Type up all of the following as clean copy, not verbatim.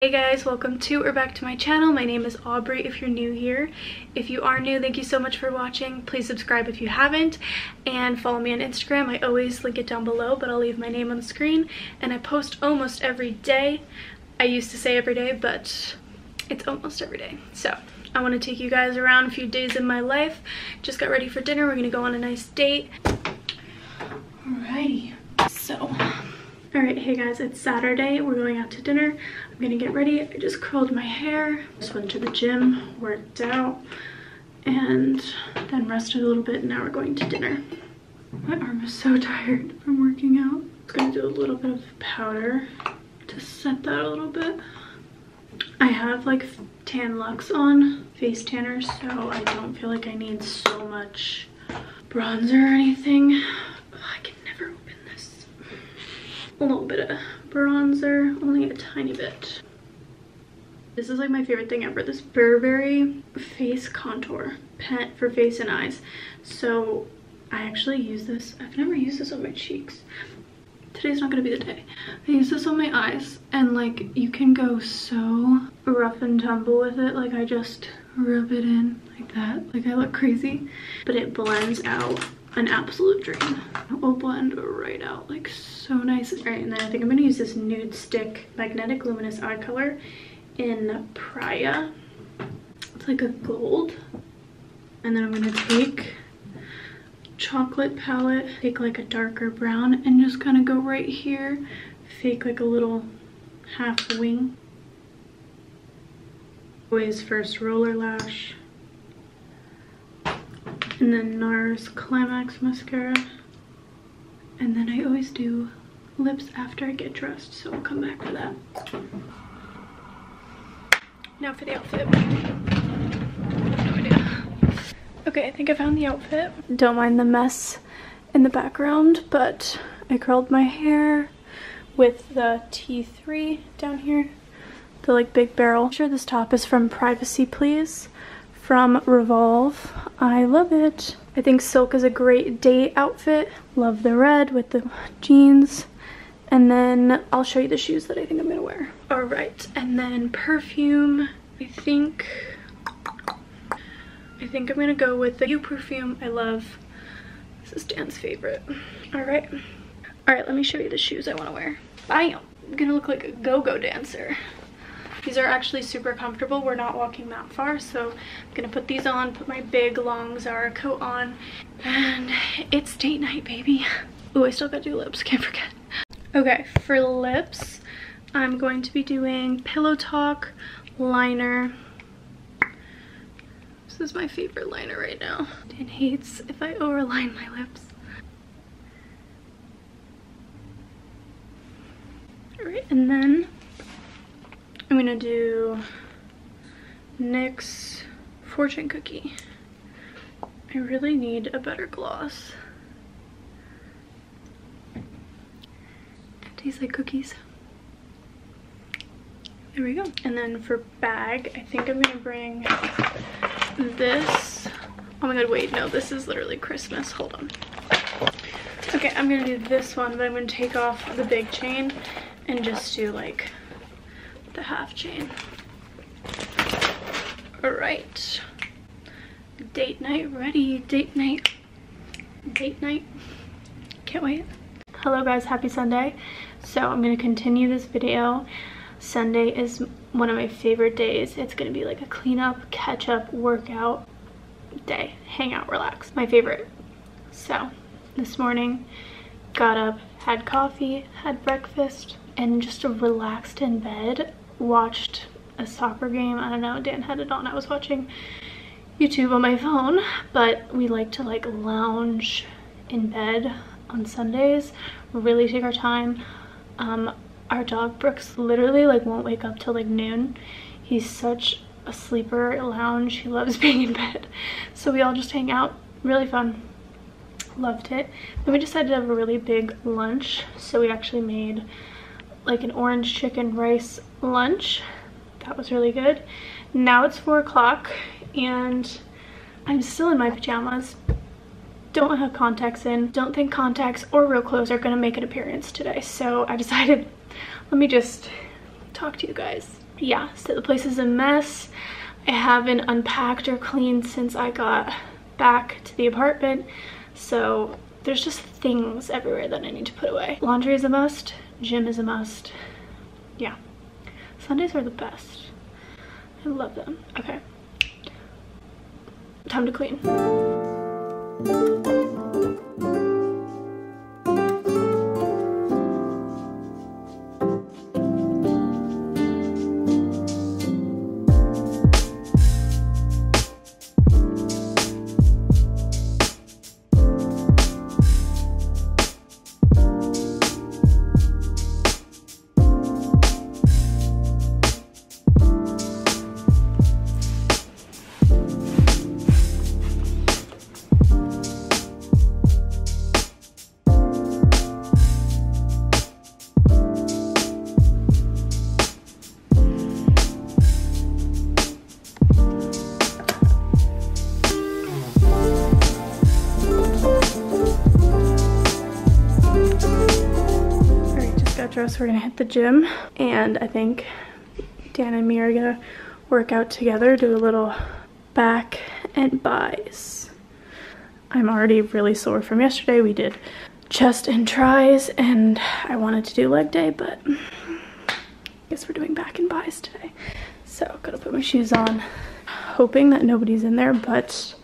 Hey guys, welcome to or back to my channel. My name is Aubrey if you're new here. If you are new, thank you so much for watching. Please subscribe if you haven't and follow me on Instagram. I always link it down below, but I'll leave my name on the screen, and I post almost every day. I used to say every day, but it's almost every day. So I want to take you guys around a few days in my life. Just got ready for dinner. We're gonna go on a nice date. Alrighty, so alright, hey guys, it's Saturday. We're going out to dinner. I'm gonna get ready. I just curled my hair, just went to the gym, worked out, and then rested a little bit. Now we're going to dinner. My arm is so tired from working out. I'm gonna do a little bit of powder to set that a little bit. I have like Tan Luxe on, face tanner, so I don't feel like I need so much bronzer or anything. I can never open this. A little bit of bronzer, only a tiny bit. This is like my favorite thing ever, this Burberry face contour pen for face and eyes. So I actually use this. I've never used this on my cheeks. Today's not gonna be the day. I use this on my eyes, and like you can go so rough and tumble with it. Like I just rub it in like that. Like I look crazy, but it blends out an absolute dream. It will blend right out like so nice. All right, and then I think I'm gonna use this Nude Stick Magnetic Luminous Eye Color in Praia. It's like a gold. And then I'm gonna take chocolate palette, take like a darker brown, and just kind of go right here, fake like a little half wing. Always first roller lash, and then NARS Climax mascara, and then I always do lips after I get dressed, so I'll come back for that. Now for the outfit. No idea. Okay, I think I found the outfit. Don't mind the mess in the background, but I curled my hair with the T3 down here, the like big barrel. I'm sure this top is from Privacy Please from Revolve. I love it. I think silk is a great date outfit. Love the red with the jeans. And then I'll show you the shoes that I think I'm gonna wear. All right, and then perfume. I think I'm gonna go with the You perfume. I love, this is Dan's favorite. All right, let me show you the shoes I wanna wear. Bam! I'm gonna look like a go-go dancer. These are actually super comfortable. We're not walking that far, so I'm gonna put these on, put my big long Zara coat on, and it's date night, baby. Ooh, I still gotta do lips, can't forget. Okay, for lips, I'm going to be doing Pillow Talk liner. This is my favorite liner right now. Dan hates if I overline my lips. Alright, and then I'm gonna do NYX Fortune Cookie. I really need a better gloss. It tastes like cookies. There we go. And then for bag, I think I'm gonna bring this. Oh my god, wait, no, this is literally Christmas. Hold on. Okay, I'm gonna do this one, but I'm gonna take off the big chain and just do like the half chain. All right, date night ready. Date night. Can't wait. Hello guys, happy Sunday. So I'm gonna continue this video. Sunday is one of my favorite days. It's gonna be like a cleanup, catch up, workout day, hang out, relax. My favorite. So this morning, got up, had coffee, had breakfast, and just relaxed in bed, watched a soccer game. I don't know, Dan had it on. I was watching YouTube on my phone, but we like to like lounge in bed on Sundays, really take our time. Our dog Brooks literally like won't wake up till like noon. He's such a sleeper, lounge. He loves being in bed. So we all just hang out, really fun. Loved it. Then we decided to have a really big lunch. So we actually made like an orange chicken rice lunch. That was really good. Now it's 4 o'clock and I'm still in my pajamas. Don't have contacts in. Don't think contacts or real clothes are gonna make an appearance today. So I decided, let me just talk to you guys. yeah, so the place is a mess. I haven't unpacked or cleaned since I got back to the apartment, so there's just things everywhere that I need to put away. Laundry is a must, gym is a must. Yeah, Sundays are the best. I love them. Okay, time to clean. We're gonna hit the gym, and I think Dan and me are gonna work out together, do a little back and buys. I'm already really sore from yesterday. We did chest and tries, and I wanted to do leg day, but I guess we're doing back and buys today. So gotta put my shoes on, hoping that nobody's in there, but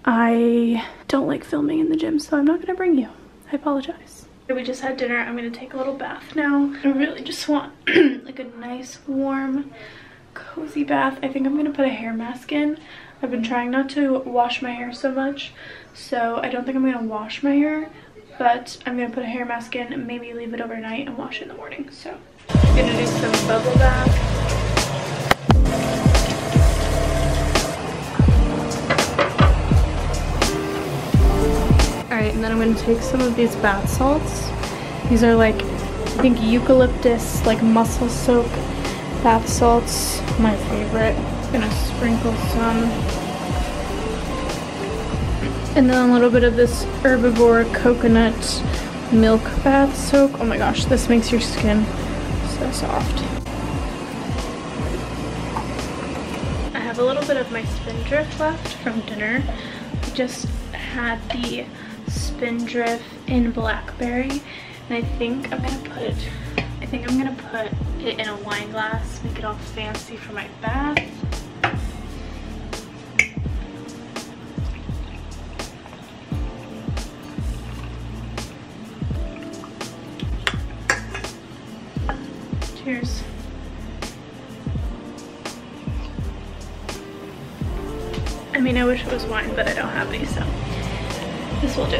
I don't like filming in the gym, so I'm not gonna bring you. I apologize. We just had dinner. I'm gonna take a little bath now. I really just want like a nice, warm, cozy bath. I think I'm gonna put a hair mask in. I've been trying not to wash my hair so much, so I don't think I'm gonna wash my hair, but I'm gonna put a hair mask in and maybe leave it overnight and wash it in the morning. So I'm gonna do some bubble bath. Alright, and then I'm going to take some of these bath salts. These are like, I think eucalyptus, like muscle soak bath salts. My favorite. I'm going to sprinkle some. And then a little bit of this Herbivore coconut milk bath soak. Oh my gosh, this makes your skin so soft. I have a little bit of my Spindrift left from dinner. I just had the Spindrift in blackberry, and I think I'm gonna put it in a wine glass, make it all fancy for my bath. Cheers. I mean, I wish it was wine, but I don't have any, so this will do.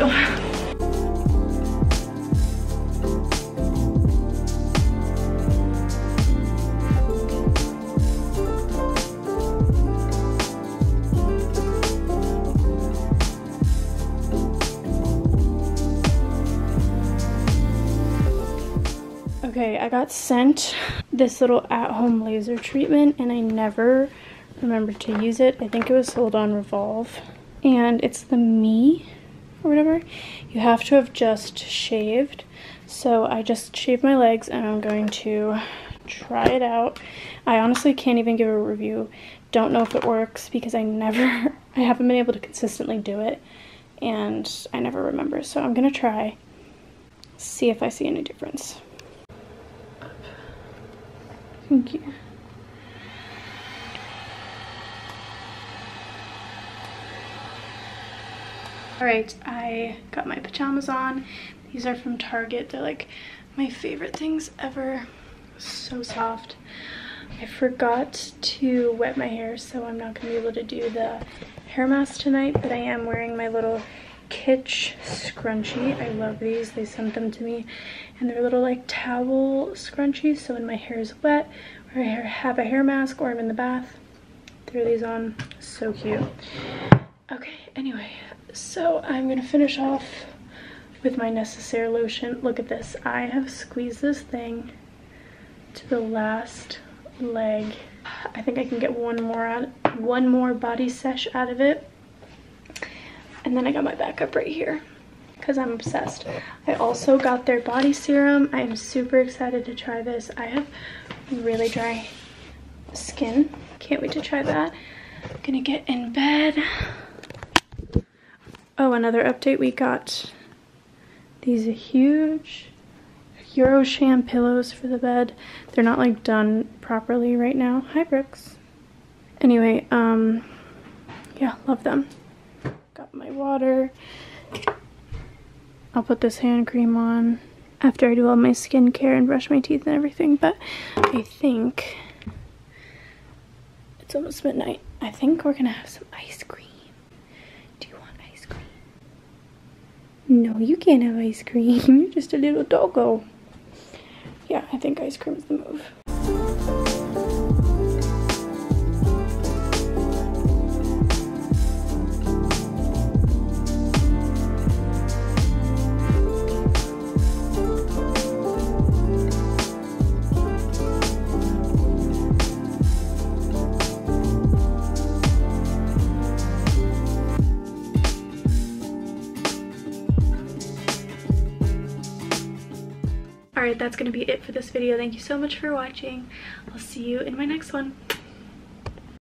Okay, I got sent this little at-home laser treatment, and I never remembered to use it. I think it was sold on Revolve, and it's the Me or whatever. You have to have just shaved, so I just shaved my legs, and I'm going to try it out. I honestly can't even give a review. Don't know if it works because I haven't been able to consistently do it, and I never remember. So I'm gonna try, see if I see any difference. Thank you. Alright, I got my pajamas on. These are from Target. They're like my favorite things ever. So soft. I forgot to wet my hair, so I'm not going to be able to do the hair mask tonight, but I am wearing my little Kitsch scrunchie. I love these. They sent them to me, and they're little like towel scrunchies, so when my hair is wet or I have a hair mask or I'm in the bath, throw these on. So cute. Okay, anyway, so I'm gonna finish off with my Necessaire lotion. Look at this. I have squeezed this thing to the last leg. I think I can get one more body sesh out of it. And then I got my backup right here because I'm obsessed. I also got their body serum. I'm super excited to try this. I have really dry skin. Can't wait to try that. I'm gonna get in bed. Oh, another update, we got these huge Eurosham pillows for the bed. They're not like done properly right now. Hi, Brooks. Anyway, yeah, love them. Got my water. I'll put this hand cream on after I do all my skincare and brush my teeth and everything, but I think it's almost midnight. I think we're gonna have some ice cream. Do you want ice cream? No, you can't have ice cream. You're just a little doggo. Yeah, I think ice cream is the move. Alright, that's gonna be it for this video. Thank you so much for watching. I'll see you in my next one.